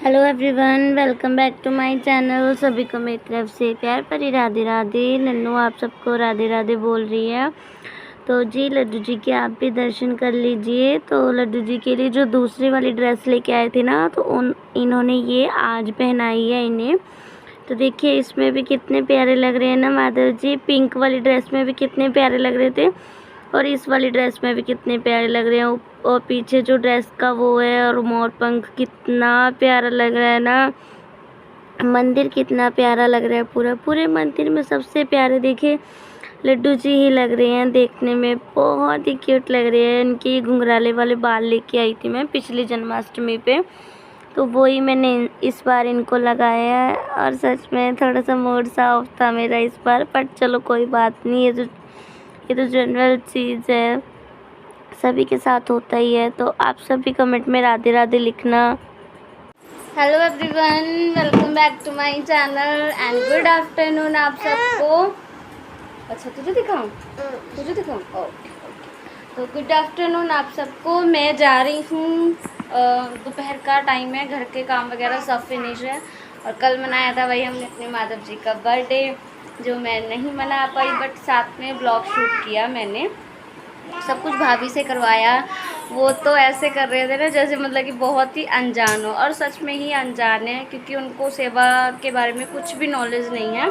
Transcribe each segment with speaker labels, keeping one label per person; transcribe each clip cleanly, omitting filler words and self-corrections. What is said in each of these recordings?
Speaker 1: Hello everyone, welcome back to my channel. सभी को मेरी तरफ से प्यार भरी राधे राधे। नन्नू आप सबको राधे राधे बोल रही है। तो जी लड्डू जी के आप भी दर्शन कर लीजिए। तो लड्डू जी के लिए जो दूसरी वाली ड्रेस लेके आए थे ना, तो इन्होंने ये आज पहनाई है इन्हें। तो देखिए इसमें भी कितने प्यारे लग रहे हैं ना माधव जी। पिंक वाली ड्रेस में भी कितने प्यारे लग रहे थे और इस वाली ड्रेस में भी कितने प्यारे लग रहे हैं। और पीछे जो ड्रेस का वो है और मोर पंख कितना प्यारा लग रहा है ना। मंदिर कितना प्यारा लग रहा है। पूरे मंदिर में सबसे प्यारे देखे लड्डू जी ही लग रहे हैं। देखने में बहुत ही क्यूट लग रहे हैं। इनकी घुंघराले वाले बाल लेके आई थी मैं पिछली जन्माष्टमी पे, तो वही मैंने इस बार इनको लगाया है। और सच में थोड़ा सा मूड सा ऑफ था मेरा इस बार, पर चलो कोई बात नहीं। ये तो जनरल चीज़ है, सभी के साथ होता ही है। तो आप सभी कमेंट में राधे राधे लिखना। Hello everyone, welcome back to my channel and good afternoon आप सबको। अच्छा तुझे दिखाऊं? ओके। तो गुड आफ्टरनून आप सबको। मैं जा रही हूँ, दोपहर का टाइम है, घर के काम वगैरह सब फिनिश है। और कल मनाया था भाई हमने अपने माधव जी का बर्थडे, जो मैं नहीं मना पाई, बट साथ में ब्लॉग शूट किया मैंने। सब कुछ भाभी से करवाया। वो तो ऐसे कर रहे थे ना जैसे मतलब कि बहुत ही अनजान हो, और सच में ही अनजान है, क्योंकि उनको सेवा के बारे में कुछ भी नॉलेज नहीं है।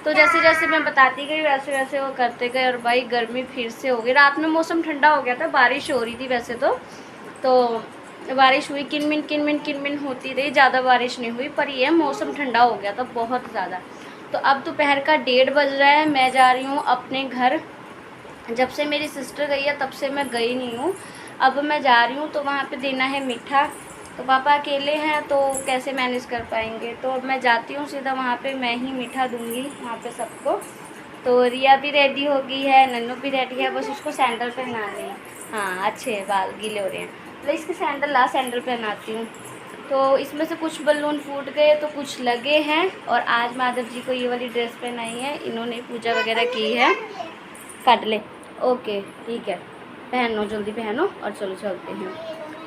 Speaker 1: तो जैसे जैसे मैं बताती गई वैसे वैसे वो करते गए। और भाई गर्मी फिर से हो गई। रात में मौसम ठंडा हो गया था, बारिश हो रही थी वैसे तो बारिश हुई, किनमिन होती रही, ज़्यादा बारिश नहीं हुई, पर ये मौसम ठंडा हो गया था बहुत ज़्यादा। तो अब दोपहर का 1:30 बज रहा है। मैं जा रही हूँ अपने घर। जब से मेरी सिस्टर गई है तब से मैं गई नहीं हूँ। अब मैं जा रही हूँ तो वहाँ पे देना है मीठा। तो पापा अकेले हैं तो कैसे मैनेज कर पाएंगे, तो अब मैं जाती हूँ सीधा वहाँ पे, मैं ही मीठा दूँगी वहाँ पे सबको। तो रिया भी रेडी हो गई है, नन्नू भी रेडी है, बस उसको सैंडल पहनाने हैं। हाँ अच्छे है, बाल गीले हो रहे हैं, तो इसके सैंडल पहनाती हूँ। तो इसमें से कुछ बलून फूट गए तो कुछ लगे हैं। और आज माधव जी को ये वाली ड्रेस पहनाई है, इन्होंने पूजा वगैरह की है। काट ले, ओके ठीक है, पहनो जल्दी पहनो और चलो चलते हैं।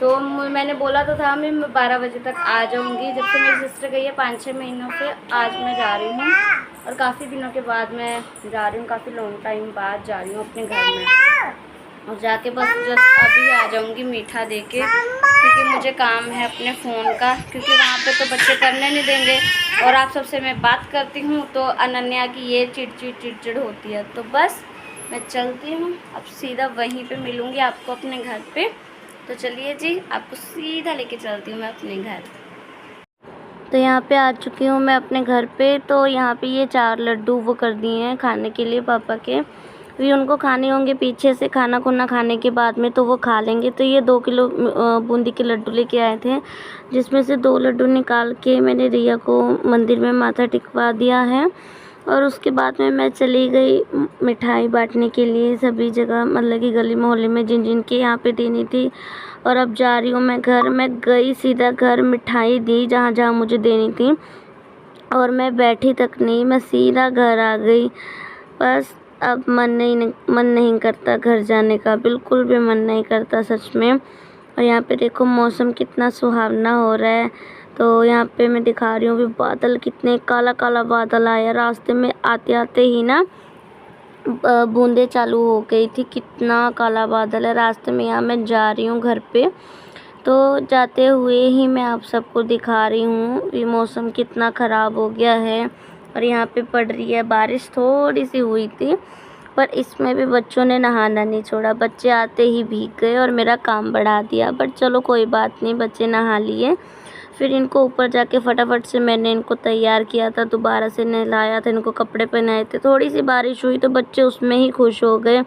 Speaker 1: तो मैंने बोला तो था मैं 12 बजे तक आ जाऊंगी। जब से मेरी सिस्टर गई है 5-6 महीनों से आज मैं जा रही हूँ, और काफ़ी दिनों के बाद मैं जा रही हूँ, काफ़ी लॉन्ग टाइम बाद जा रही हूँ अपने घर में। और जाके बस जस्ट अभी आ जाऊँगी मीठा दे के, क्योंकि मुझे काम है अपने फ़ोन का, क्योंकि वहाँ पे तो बच्चे करने नहीं देंगे। और आप सबसे मैं बात करती हूँ तो अनन्या की ये चिड़चिड़ होती है। तो बस मैं चलती हूँ, अब सीधा वहीं पे मिलूँगी आपको अपने घर पे। तो चलिए जी, आपको सीधा लेके चलती हूँ मैं अपने घर। तो यहाँ पे आ चुकी हूँ मैं अपने घर पे। तो यहाँ पे ये 4 लड्डू वो कर दिए हैं खाने के लिए पापा के, भी उनको खाने होंगे पीछे से, खाना खुना खाने के बाद में तो वो खा लेंगे। तो ये 2 किलो बूंदी के लड्डू लेके आए थे, जिसमें से 2 लड्डू निकाल के मैंने रिया को मंदिर में माथा टिकवा दिया है। और उसके बाद में मैं चली गई मिठाई बांटने के लिए सभी जगह, मतलब कि गली मोहल्ले में जिन जिन के यहाँ पे देनी थी। और अब जा रही हूँ मैं घर। मैं गई सीधा घर, मिठाई दी जहाँ जहाँ मुझे देनी थी, और मैं बैठी तक नहीं, मैं सीधा घर आ गई। बस अब मन नहीं करता घर जाने का, बिल्कुल भी मन नहीं करता सच में। और यहाँ पे देखो मौसम कितना सुहावना हो रहा है। तो यहाँ पे मैं दिखा रही हूँ भी बादल, कितने काला काला बादल आया रास्ते में। आते आते ही ना बूंदे चालू हो गई थी, कितना काला बादल है रास्ते में। यहाँ मैं जा रही हूँ घर पे, तो जाते हुए ही मैं आप सबको दिखा रही हूँ ये मौसम कितना ख़राब हो गया है। और यहाँ पे पड़ रही है बारिश, थोड़ी सी हुई थी, पर इसमें भी बच्चों ने नहाना नहीं छोड़ा। बच्चे आते ही भीग गए और मेरा काम बढ़ा दिया, बट चलो कोई बात नहीं, बच्चे नहा लिए। फिर इनको ऊपर जाके फटाफट से मैंने इनको तैयार किया था, दोबारा से नहलाया था, इनको कपड़े पहनाए थे। थोड़ी सी बारिश हुई तो बच्चे उसमें ही खुश हो गए।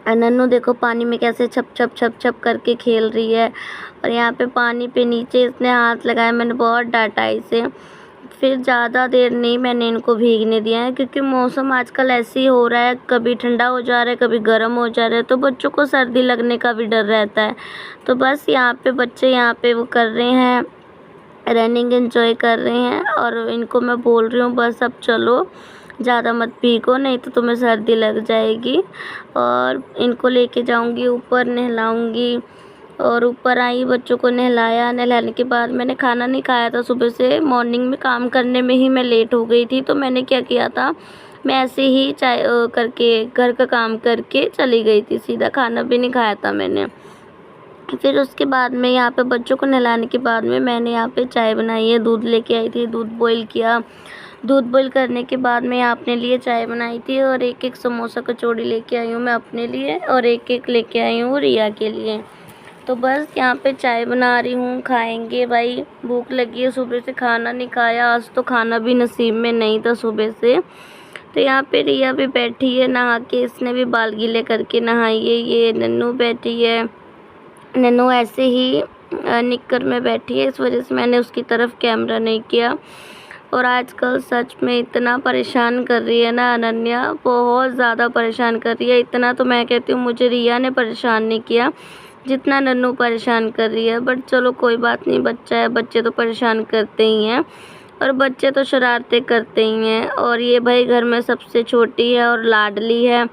Speaker 1: नन्नू देखो पानी में कैसे छप छप करके खेल रही है। और यहाँ पे पानी पे नीचे इसने हाथ लगाया, मैंने बहुत डांटा इसे। फिर ज़्यादा देर नहीं मैंने इनको भीगने दिया है, क्योंकि मौसम आजकल ऐसे ही हो रहा है, कभी ठंडा हो जा रहा है कभी गर्म हो जा रहा है, तो बच्चों को सर्दी लगने का भी डर रहता है। तो बस यहाँ पे बच्चे यहाँ पे वो कर रहे हैं, रनिंग एंजॉय कर रहे हैं। और इनको मैं बोल रही हूँ बस अब चलो, ज़्यादा मत भीगो नहीं तो तुम्हें सर्दी लग जाएगी। और इनको लेके जाऊंगी ऊपर, नहलाऊंगी, और ऊपर आई, बच्चों को नहलाया। नहलाने के बाद मैंने खाना नहीं खाया था सुबह से, मॉर्निंग में काम करने में ही मैं लेट हो गई थी। तो मैंने क्या किया था, मैं ऐसे ही चाय करके घर का काम करके चली गई थी सीधा, खाना भी नहीं खाया था मैंने। फिर उसके बाद में यहाँ पे बच्चों को नहलाने के बाद में मैंने यहाँ पे चाय बनाई है, दूध लेके आई थी, दूध बॉईल किया। दूध बॉईल करने के बाद मैं अपने लिए चाय बनाई थी और एक एक समोसा कचौड़ी लेके आई हूँ मैं अपने लिए, और एक एक लेके आई हूँ रिया के लिए। तो बस यहाँ पे चाय बना रही हूँ, खाएंगे भाई, भूख लगी है, सुबह से खाना नहीं खाया, आज तो खाना भी नसीब में नहीं था सुबह से। तो यहाँ पे रिया भी बैठी है नहा के, इसने भी बाल गीले करके नहाई है। ये नन्नू बैठी है, नन्नू ऐसे ही निक्कर में बैठी है, इस वजह से मैंने उसकी तरफ कैमरा नहीं किया। और आजकल सच में इतना परेशान कर रही है ना अनन्या, बहुत ज़्यादा परेशान कर रही है। इतना तो मैं कहती हूँ मुझे रिया ने परेशान नहीं किया जितना नन्नू परेशान कर रही है। बट चलो कोई बात नहीं, बच्चा है, बच्चे तो परेशान करते ही हैं, और बच्चे तो शरारतें करते ही हैं। और ये भाई घर में सबसे छोटी है और लाडली है,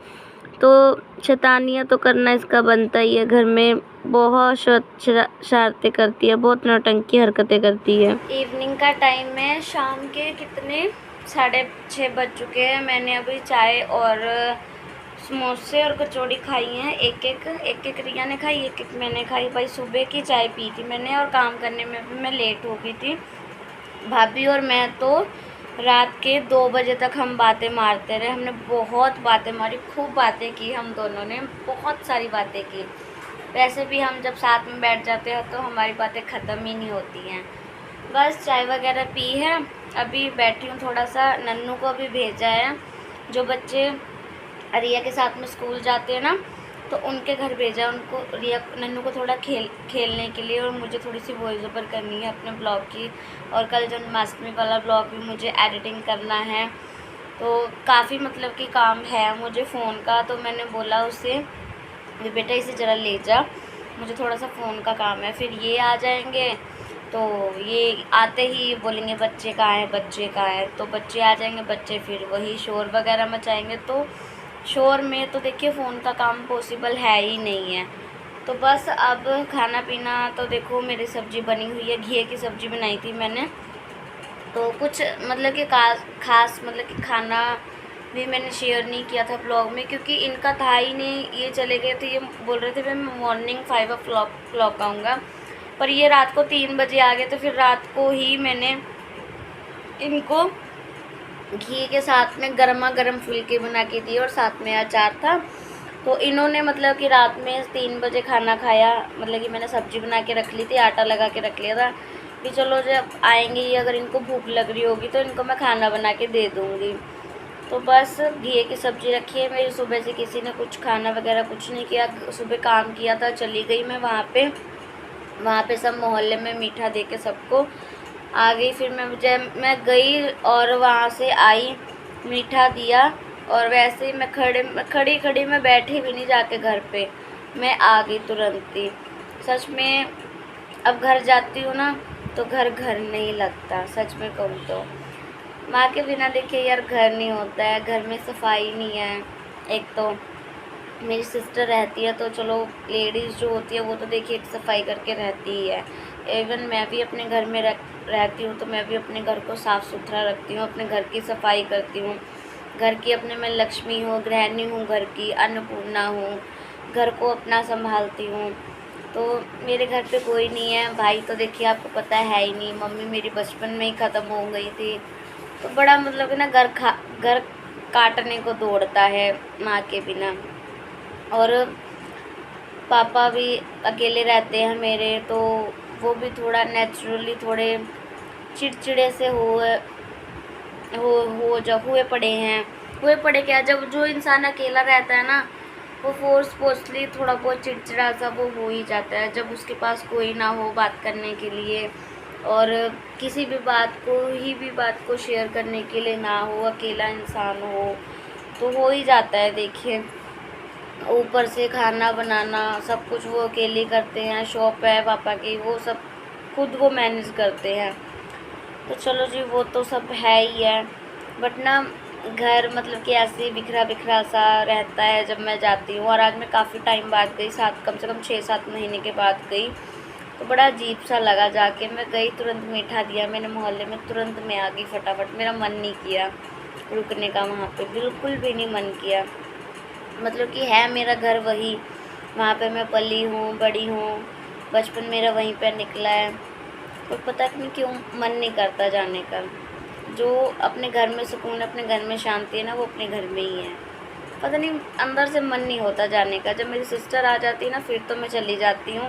Speaker 1: तो शैतानियाँ तो करना इसका बनता ही है। घर में बहुत शरारतें करती है, बहुत नौटंकी हरकतें करती है। इवनिंग का टाइम है, शाम के कितने 6:30 बज चुके हैं। मैंने अभी चाय और समोसे और कचौड़ी खाई हैं, एक एक रिया ने खाई, एक एक मैंने खाई। भाई सुबह की चाय पी थी मैंने, और काम करने में भी मैं लेट हो गई थी। भाभी और मैं तो रात के 2 बजे तक हम बातें मारते रहे। हमने बहुत बातें मारी, खूब बातें की, हम दोनों ने बहुत सारी बातें की। वैसे भी हम जब साथ में बैठ जाते हैं तो हमारी बातें ख़त्म ही नहीं होती हैं। बस चाय वगैरह पी है, अभी बैठी हूँ थोड़ा सा। नन्नू को अभी भेजा है, जो बच्चे रिया के साथ में स्कूल जाते हैं ना, तो उनके घर भेजा है उनको, रिया नन्नू को थोड़ा खेलने के लिए। और मुझे थोड़ी सी वॉइस ओवर करनी है अपने ब्लॉग की, और कल जन्माष्टमी वाला ब्लॉग भी मुझे एडिटिंग करना है। तो काफ़ी मतलब कि काम है मुझे फ़ोन का। तो मैंने बोला उसे, बेटा इसे ज़रा ले जा, मुझे थोड़ा सा फ़ोन का काम है। फिर ये आ जाएंगे, तो ये आते ही बोलेंगे बच्चे कहाँ हैं, बच्चे कहाँ हैं। तो बच्चे आ जाएंगे, बच्चे फिर वही शोर वगैरह मचाएंगे। तो शोर में तो देखिए फ़ोन का काम पॉसिबल है ही नहीं है। तो बस अब खाना पीना तो देखो, मेरी सब्ज़ी बनी हुई है, घी की सब्ज़ी बनाई थी मैंने। तो कुछ मतलब कि खास मतलब कि खाना भी मैंने शेयर नहीं किया था ब्लॉग में, क्योंकि इनका था ही नहीं। ये चले गए थे, ये बोल रहे थे मैं मॉर्निंग 5 o'clock आऊँगा, पर ये रात को 3 बजे आ गए। तो फिर रात को ही मैंने इनको घी के साथ में गर्मा गर्म फुल्के बना के दिए, और साथ में अचार था। तो इन्होंने मतलब कि रात में 3 बजे खाना खाया। मतलब कि मैंने सब्ज़ी बना के रख ली थी, आटा लगा के रख लिया था कि चलो जब आएंगे ये, अगर इनको भूख लग रही होगी तो इनको मैं खाना बना के दे दूँगी। तो बस घी की सब्ज़ी रखी है मेरी। सुबह से किसी ने कुछ खाना वगैरह कुछ नहीं किया, सुबह काम किया था, चली गई मैं वहाँ पे सब मोहल्ले में मीठा दे के सबको आ गई। फिर मैं गई और वहाँ से आई, मीठा दिया, और वैसे ही मैं खड़ी मैं बैठी भी नहीं जाके घर पे, मैं आ गई तुरंत ही। सच में अब घर जाती हूँ ना तो घर नहीं लगता, सच में कहूँ तो। माँ के बिना देखिए यार घर नहीं होता है, घर में सफाई नहीं है। एक तो मेरी सिस्टर रहती है, तो चलो लेडीज़ जो होती है वो तो देखिए सफाई करके रहती ही है। इवन मैं भी अपने घर में रहती हूँ, तो मैं भी अपने घर को साफ़ सुथरा रखती हूँ, अपने घर की सफाई करती हूँ। घर की अपने मैं लक्ष्मी हूँ, गृहिणी हूँ, घर की अन्नपूर्णा हूँ, घर को अपना संभालती हूँ। तो मेरे घर पे कोई नहीं है। भाई तो देखिए आपको पता है ही नहीं, मम्मी मेरी बचपन में ही ख़त्म हो गई थी। तो बड़ा मतलब कि ना घर काटने को दौड़ता है माँ के बिना। और पापा भी अकेले रहते हैं मेरे, तो वो भी थोड़ा नेचुरली थोड़े चिड़चिड़े से हुए पड़े क्या, जब जो इंसान अकेला रहता है ना, वो फोर्सली थोड़ा बहुत चिड़चिड़ा सा वो हो ही जाता है। जब उसके पास कोई ना हो बात करने के लिए, और किसी भी बात को शेयर करने के लिए ना हो, अकेला इंसान हो, तो हो ही जाता है। देखिए ऊपर से खाना बनाना सब कुछ वो अकेले करते हैं, शॉप है पापा की, वो सब खुद वो मैनेज करते हैं। तो चलो जी, वो तो सब है ही है। बट ना घर मतलब कि ऐसे ही बिखरा बिखरा सा रहता है जब मैं जाती हूँ। और आज मैं काफ़ी टाइम बाद गई, कम से कम 6-7 महीने के बाद गई, तो बड़ा अजीब सा लगा जाके। मैं गई, तुरंत मीठा दिया मैंने मोहल्ले में, तुरंत मैं आ गई फटाफट। मेरा मन नहीं किया रुकने का वहाँ पे, बिल्कुल भी नहीं मन किया। मतलब कि है मेरा घर वही, वहाँ पे मैं पली हूँ, बड़ी हूँ, बचपन मेरा वहीं पर निकला है। और पता नहीं क्यों मन नहीं करता जाने का। जो अपने घर में सुकून, अपने घर में शांति है ना, वो अपने घर में ही है। पता नहीं अंदर से मन नहीं होता जाने का। जब मेरी सिस्टर आ जाती है ना, फिर तो मैं चली जाती हूँ,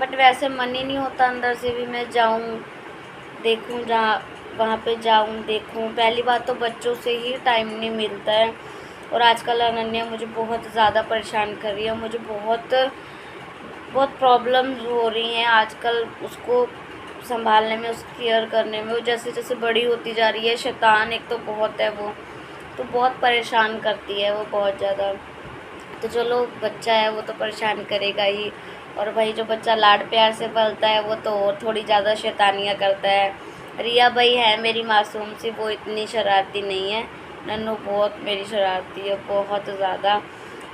Speaker 1: बट वैसे मन ही नहीं होता अंदर से भी मैं जाऊँ, देखूँ, जहाँ वहाँ पे जाऊँ, देखूँ। पहली बात तो बच्चों से ही टाइम नहीं मिलता है। और आजकल अनन्या मुझे बहुत ज़्यादा परेशान कर रही है। मुझे बहुत बहुत प्रॉब्लम्स हो रही हैं आजकल उसको संभालने में, उसकी केयर करने में। वो जैसे जैसे बड़ी होती जा रही है, शैतान एक तो बहुत है वो, तो बहुत परेशान करती है वो, बहुत ज़्यादा। तो चलो बच्चा है वो तो परेशान करेगा ही। और भाई जो बच्चा लाड प्यार से पलता है वो तो और थोड़ी ज़्यादा शैतानियाँ करता है। रिया भाई है मेरी मासूम सी, वो इतनी शरारती नहीं है। नन्नू बहुत मेरी शरारती है, बहुत ज़्यादा।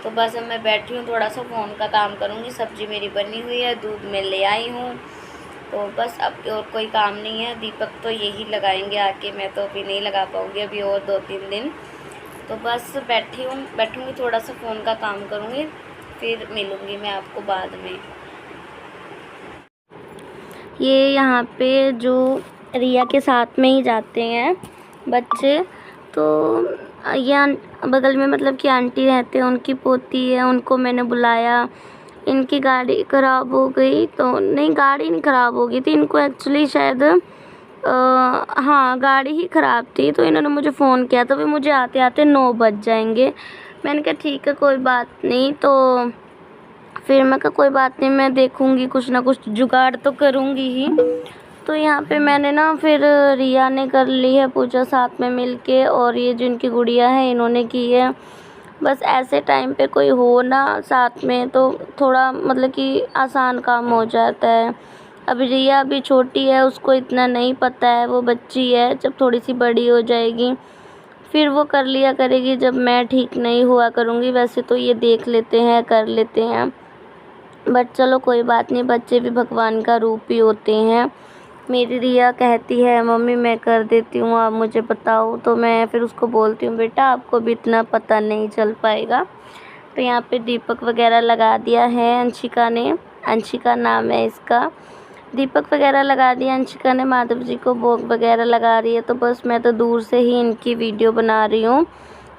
Speaker 1: तो बस अब मैं बैठी हूँ, थोड़ा सा फ़ोन का काम करूँगी। सब्ज़ी मेरी बनी हुई है, दूध मैं ले आई हूँ, तो बस अब और कोई काम नहीं है। दीपक तो यही लगाएंगे आके, मैं तो अभी नहीं लगा पाऊँगी, अभी और 2-3 दिन। तो बस बैठूँगी, थोड़ा सा फ़ोन का काम करूँगी, फिर मिलूँगी मैं आपको बाद में। ये यहाँ पे जो रिया के साथ में ही जाते हैं बच्चे, तो ये बगल में मतलब कि आंटी रहते हैं, उनकी पोती है, उनको मैंने बुलाया। इनकी गाड़ी ख़राब हो गई, तो नहीं गाड़ी नहीं ख़राब हो गई थी, इनको एक्चुअली शायद हाँ गाड़ी ही ख़राब थी। तो इन्होंने मुझे फ़ोन किया, तो भी मुझे आते आते 9 बज जाएंगे। मैंने कहा ठीक है कोई बात नहीं। तो फिर मैं कहा कोई बात नहीं, मैं देखूँगी, कुछ ना कुछ जुगाड़ तो करूँगी ही। तो यहाँ पे मैंने ना फिर रिया ने कर ली है पूजा साथ में मिलके, और ये जिनकी गुड़िया है इन्होंने की है। बस ऐसे टाइम पे कोई हो ना साथ में तो थोड़ा मतलब कि आसान काम हो जाता है। अभी रिया अभी छोटी है, उसको इतना नहीं पता है, वो बच्ची है। जब थोड़ी सी बड़ी हो जाएगी फिर वो कर लिया करेगी, जब मैं ठीक नहीं हुआ करूँगी। वैसे तो ये देख लेते हैं, कर लेते हैं, बट चलो कोई बात नहीं, बच्चे भी भगवान का रूप ही होते हैं। मेरी रिया कहती है मम्मी मैं कर देती हूँ, आप मुझे बताओ, तो मैं फिर उसको बोलती हूँ बेटा आपको भी इतना पता नहीं चल पाएगा। तो यहाँ पे दीपक वगैरह लगा दिया है अंशिका ने, अंशिका नाम है इसका। दीपक वगैरह लगा दिया अंशिका ने, माधव जी को भोग वगैरह लगा रही है। तो बस मैं तो दूर से ही इनकी वीडियो बना रही हूँ,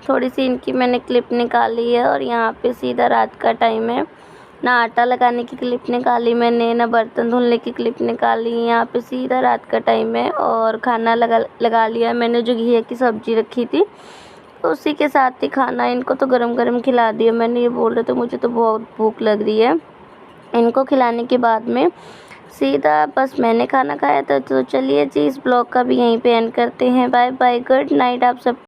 Speaker 1: थोड़ी सी इनकी मैंने क्लिप निकाली है। और यहाँ पे सीधा रात का टाइम है, ना आटा लगाने की क्लिप निकाली मैंने, ना बर्तन धुलने की क्लिप निकाली। यहाँ पे सीधा रात का टाइम है, और खाना लगा लिया मैंने। जो घिया की सब्ज़ी रखी थी तो उसी के साथ ही खाना इनको तो गरम गरम खिला दिया मैंने। ये बोल रहे थे मुझे तो बहुत भूख लग रही है। इनको खिलाने के बाद में सीधा बस मैंने खाना खाया था। तो चलिए जी, इस ब्लॉग का भी यहीं पे एंड करते हैं। बाय बाय, गुड नाइट आप सब।